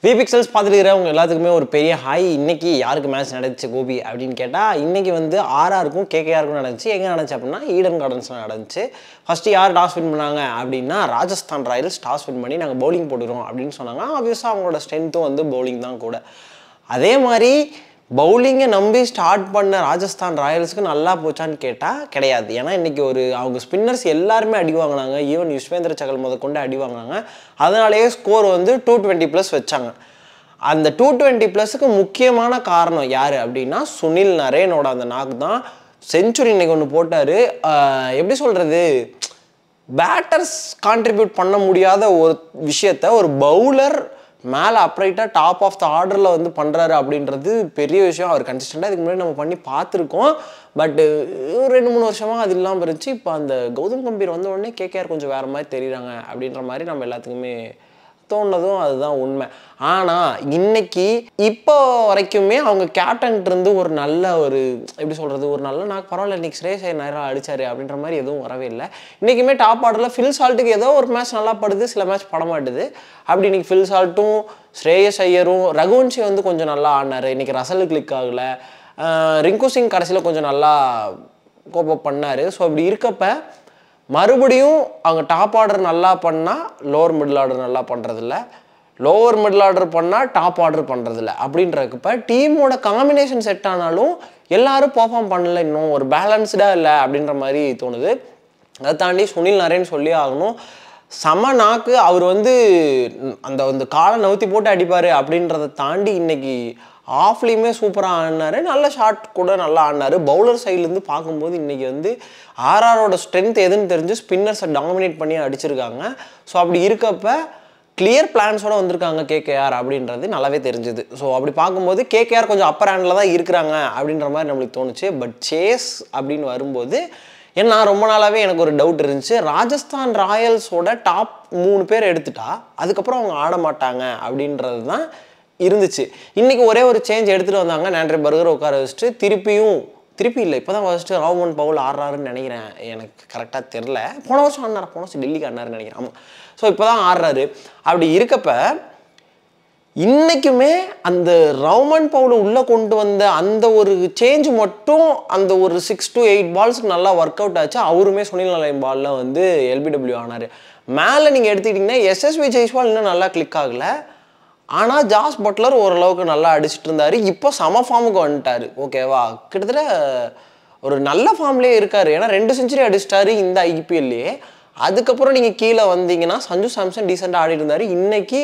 VPixels பார்த்துருக்கிறவங்க எல்லாத்துக்குமே ஒரு பெரிய ஹாய். இன்னைக்கு யாருக்கு மேட்ச் நடந்துச்சு கோபி அப்படின்னு கேட்டால், இன்னைக்கு வந்து ஆர்ஆருக்கும் கேகேஆருக்கும் நடந்துச்சு. எங்கே நடந்துச்சு அப்படின்னா ஈடன் கார்டன்ஸில் நடந்துச்சு. ஃபஸ்ட்டு யார் டாஸ் வின் பண்ணாங்க அப்படின்னா ராஜஸ்தான் ராயல்ஸ் டாஸ் வின் பண்ணி நாங்கள் பவுலிங் போட்டுக்கிறோம் அப்படின்னு சொன்னாங்க. ஆப்வியஸாக அவங்களோட ஸ்ட்ரென்த்தும் வந்து பவுலிங் தான் கூட. அதே மாதிரி பவுலிங்கை நம்பி ஸ்டார்ட் பண்ண ராஜஸ்தான் ராயல்ஸுக்கு நல்லா போச்சான்னு கேட்டால் கிடையாது. ஏன்னா இன்றைக்கி அவங்க ஸ்பின்னர்ஸ் எல்லாருமே அடி வாங்கினாங்க. ஈவன் யுஸ்வேந்திர சகல் கொண்டு அடி வாங்கினாங்க. அதனாலேயே ஸ்கோர் வந்து 220+ வச்சாங்க. அந்த 220+க்கு முக்கியமான காரணம் யார் அப்படின்னா சுனில் நரேனோட அந்த நாக் தான். செஞ்சுரி இன்னைக்கு ஒன்று போட்டார். எப்படி சொல்கிறது, பேட்டர்ஸ் கான்ட்ரிபியூட் பண்ண முடியாத ஒரு விஷயத்த ஒரு பவுலர் மேலே அப்ரைட்டாக டாப் ஆஃப் த ஆர்டரில் வந்து பண்ணுறாரு அப்படின்றது பெரிய விஷயம். அவர் கன்சிஸ்டண்ட்டாக இதுக்கு முன்னாடி நம்ம பண்ணி பார்த்துருக்கோம். பட்டு ஒரு 2-3 வருஷமாக அது இல்லாமல் இருந்துச்சு. இப்போ அந்த கௌதம் கம்பீர் வந்த உடனே கேகேஆர் கொஞ்சம் வேறு மாதிரி தெரியுறாங்க அப்படின்ற மாதிரி நம்ம எல்லாத்துக்குமே தோணுனதும் அதுதான் உண்மை. ஆனால் இன்னைக்கு இப்போ வரைக்குமே அவங்க கேப்டன்ட்டு ஒரு நல்ல ஒரு எப்படி சொல்கிறது, ஒரு நல்ல நாக்கு பரவாயில்ல இன்னைக்கு ஸ்ரேயஸ் ஐயர் அடிச்சாரு அப்படின்ற மாதிரி எதுவும் வரவே இல்லை. இன்றைக்குமே டாப் ஆர்டரில் ஃபில் சால்ட்டுக்கு ஏதோ ஒரு மேட்ச் நல்லா படுது, சில மேட்ச் பட மாட்டுது. அப்படி இன்னைக்கு ஃபில் சால்ட்டும் ஸ்ரேயஸ் ஐயரும் ரகுவன்ஷி வந்து கொஞ்சம் நல்லா ஆடினார். இன்றைக்கி ரசல் கிளிக் ஆகலை. ரிங்கு சிங் கடைசியில் கொஞ்சம் நல்லா கோப்பப் பண்ணார். ஸோ அப்படி இருக்கப்போ மறுபடியும் அவங்க டாப் ஆர்டர் நல்லா பண்ணால் லோவர் மிடில் ஆர்டர் நல்லா பண்ணுறதில்ல, லோவர் மிடில் ஆர்டர் பண்ணால் டாப் ஆர்டர் பண்ணுறதில்ல. அப்படின்றப்ப டீமோட காம்பினேஷன் செட் ஆனாலும் எல்லாரும் பெர்ஃபார்ம் பண்ணல, இன்னும் ஒரு பேலன்ஸ்டாக இல்லை அப்படின்ற மாதிரி தோணுது. அதை தாண்டி சுனில் நரேன் சொல்லி ஆகணும். செம நாக்கு. அவர் வந்து அந்த காலை நவுத்தி போட்டு அடிப்பார் அப்படின்றத தாண்டி இன்னைக்கு ஆஃப்லேயுமே சூப்பராக ஆடினார். நல்ல ஷாட் கூட நல்லா ஆடினார். பவுலர் சைட்லேருந்து பார்க்கும்போது இன்றைக்கி வந்து ஆர்ஆரோட ஸ்ட்ரென்த் எதுன்னு தெரிஞ்சு ஸ்பின்னர்ஸை டாமினேட் பண்ணி அடிச்சிருக்காங்க. ஸோ அப்படி இருக்கப்போ கிளியர் பிளான்ஸோடு வந்திருக்காங்க கேகேஆர் அப்படின்றது நல்லாவே தெரிஞ்சுது. ஸோ அப்படி பார்க்கும்போது கேகேஆர் கொஞ்சம் அப்பர் ஹேண்டில் தான் இருக்கிறாங்க அப்படின்ற மாதிரி நம்மளுக்கு தோணுச்சு. பட் சேஸ் அப்படின்னு வரும்போது ஏன்னா ரொம்ப நாளாகவே எனக்கு ஒரு டவுட் இருந்துச்சு, ராஜஸ்தான் ராயல்ஸோட டாப் 3 பேர் எடுத்துட்டா அதுக்கப்புறம் அவங்க ஆட மாட்டாங்க அப்படின்றது தான் இருந்துச்சு. இன்றைக்கி ஒரே ஒரு சேஞ்ச் எடுத்துகிட்டு வந்தாங்க. ஆண்ட்ரே பர்கரை உட்கார வச்சுட்டு திருப்பி இல்லை, இப்போ தான் ஃபஸ்ட்டு ராவ் பவுல் ஆடுறாருன்னு நினைக்கிறேன். எனக்கு கரெக்டாக தெரில. போன வருஷம் டெல்லிக்கு ஆடினாருன்னு நினைக்கிறேன். ஆமாம். ஸோ இப்போ தான் ஆடுறாரு. அப்படி இருக்கப்ப இன்றைக்குமே அந்த ரவுமன் பவுலை உள்ளே கொண்டு வந்த அந்த ஒரு சேஞ்ச் மட்டும் அந்த ஒரு 6 to 8 பால்ஸுக்கு நல்லா ஒர்க் அவுட் ஆச்சு. அவருமே சுனில் நரேன் பாலில் வந்து LBW ஆனார். மேலே நீங்கள் எடுத்துக்கிட்டிங்கன்னா SSV ஜெய்ஸ்வால் இன்னும் நல்லா கிளிக் ஆகலை. ஆனால் ஜாஸ் பட்லர் ஓரளவுக்கு நல்லா அடிச்சுட்டு இருந்தார். இப்போ சம ஃபார்முக்கு வந்துட்டார். ஓகேவா, கிட்டத்தட்ட ஒரு நல்ல ஃபார்ம்லேயே இருக்கார். ஏன்னா 2 செஞ்சுரி அடிச்சிட்டாரு இந்த IPLலேயே. அதுக்கப்புறம் நீங்கள் கீழே வந்தீங்கன்னா சஞ்சு சாம்சன் டீசெண்டாக ஆடி இருந்தார். இன்றைக்கி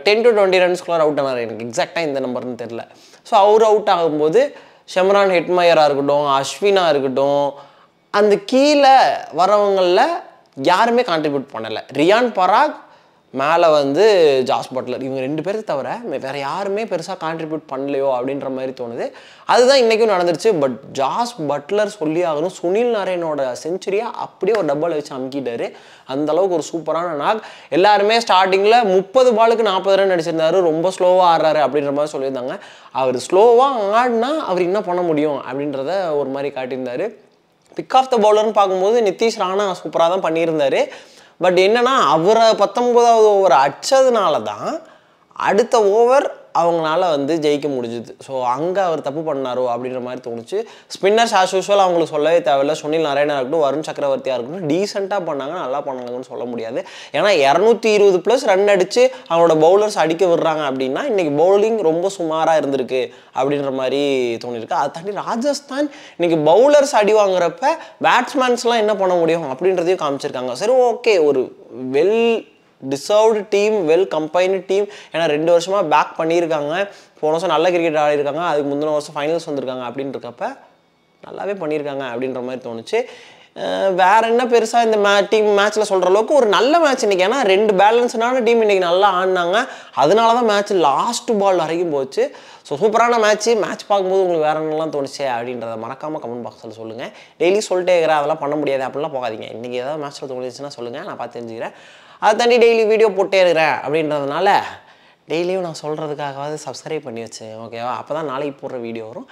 10 to 20 ரன்ஸ்குள்ளார அவுட் ஆனார். எனக்கு எக்ஸாக்டாக இந்த நம்பர்னு தெரில. ஸோ அவர் அவுட் ஆகும்போது ஷெம்ரான் ஹெட்மயராக இருக்கட்டும், அஸ்வினாக இருக்கட்டும், அந்த கீழே வரவங்களில் யாருமே கான்ட்ரிபியூட் பண்ணலை. ரியான் பராக் மேலே வந்து ஜாஸ் பட்லர், இவங்க 2 பேருக்கு தவிர வேறு யாருமே பெருசாக கான்ட்ரிபியூட் பண்ணலையோ அப்படின்ற மாதிரி தோணுது. அதுதான் இன்றைக்கும் நடந்துருச்சு. பட் ஜாஸ் பட்லர் சொல்லி ஆகணும், சுனில் நரேனோட செஞ்சுரியாக அப்படியே ஒரு டப்பாவில் வச்சு அமுக்கிட்டாரு. அந்தளவுக்கு ஒரு சூப்பரான நாக். எல்லாருமே ஸ்டார்டிங்கில் 30 பாலுக்கு 40 ரன் அடிச்சிருந்தாரு, ரொம்ப ஸ்லோவாக ஆடுறாரு அப்படின்ற மாதிரி சொல்லியிருந்தாங்க. அவர் ஸ்லோவாக ஆடினா அவர் என்ன பண்ண முடியும் அப்படின்றத ஒரு மாதிரி காட்டியிருந்தார். பிக் ஆஃப் த பவுலர்னு பார்க்கும்போது நிதிஷ் ராணா சூப்பராக தான் பண்ணியிருந்தார். பட் என்னன்னா அவரை 19வது ஓவர் அடித்ததுனால தான் அடுத்த ஓவர் அவங்களால வந்து ஜெயிக்க முடிஞ்சுது. ஸோ அங்கே அவர் தப்பு பண்ணாரோ அப்படின்ற மாதிரி தோணுச்சு. ஸ்பின்னர்ஸ் ஆஸ் யூஸ்வல் அவங்களுக்கு சொல்லவே தேவையில்லை. சுனில் நரேனாக இருக்கட்டும், வருண் சக்கரவர்த்தியாக இருக்கட்டும், டீசெண்டாக பண்ணாங்க, நல்லா பண்ணாங்கன்னு சொல்ல முடியாது. ஏன்னா 220+ ரன் அடித்து அவங்களோட பவுலர்ஸ் அடிக்க விடுறாங்க அப்படின்னா இன்றைக்கி பவுலிங் ரொம்ப சுமாராக இருந்திருக்கு அப்படின்ற மாதிரி தோணிருக்கு. அதை தாண்டி ராஜஸ்தான் இன்றைக்கி பவுலர்ஸ் அடி வாங்குறப்ப பேட்ஸ்மேன்ஸ்லாம் என்ன பண்ண முடியும் அப்படின்றதையும் காமிச்சிருக்காங்க. சரி, ஓகே, ஒரு well deserved team, well combined team. ஏன்னா 2 வருஷமாக பேக் பண்ணியிருக்காங்க. போன வருஷம் நல்ல கிரிக்கெட் ஆடிருக்காங்க, அதுக்கு முந்தின வருஷம் ஃபைனல்ஸ் வந்திருக்காங்க. அப்படின்றக்கப்ப நல்லாவே பண்ணியிருக்காங்க அப்படின்ற மாதிரி தோணுச்சு. வேறு என்ன பெருசாக இந்த மேட்ச்சில் சொல்கிற அளவுக்கு ஒரு நல்ல மேட்ச் இன்றைக்கி. ஏன்னா 2 பேலன்ஸ்டான டீம் இன்றைக்கி நல்லா ஆடினாங்க. அதனால தான் மேட்ச் லாஸ்ட் பால் வரைக்கும் போச்சு. ஸோ சூப்பரான மேட்ச் பார்க்கும்போது உங்களுக்கு வேறு என்னெல்லாம் தோணுச்சு அப்படின்றத மறக்காமல் கமெண்ட் பாக்ஸில் சொல்லுங்கள். டெய்லி சொல்லிட்டே இருக்கிறேன் அதெல்லாம் பண்ண முடியாது அப்படிலாம் போகாதீங்க. இன்றைக்கி ஏதாவது மேட்ச்சில் தோணுச்சுன்னா சொல்லுங்கள், நான் பார்த்து தெரிஞ்சுக்கிறேன். அதை தாண்டி டெய்லி வீடியோ போட்டே இருக்கிறேன் அப்படின்றதுனால டெய்லியும் நான் சொல்கிறதுக்காகவாது சப்ஸ்கிரைப் பண்ணி வச்சேன். ஓகேவா, அப்போ தான் நாளைக்கு போடுற வீடியோ வரும்.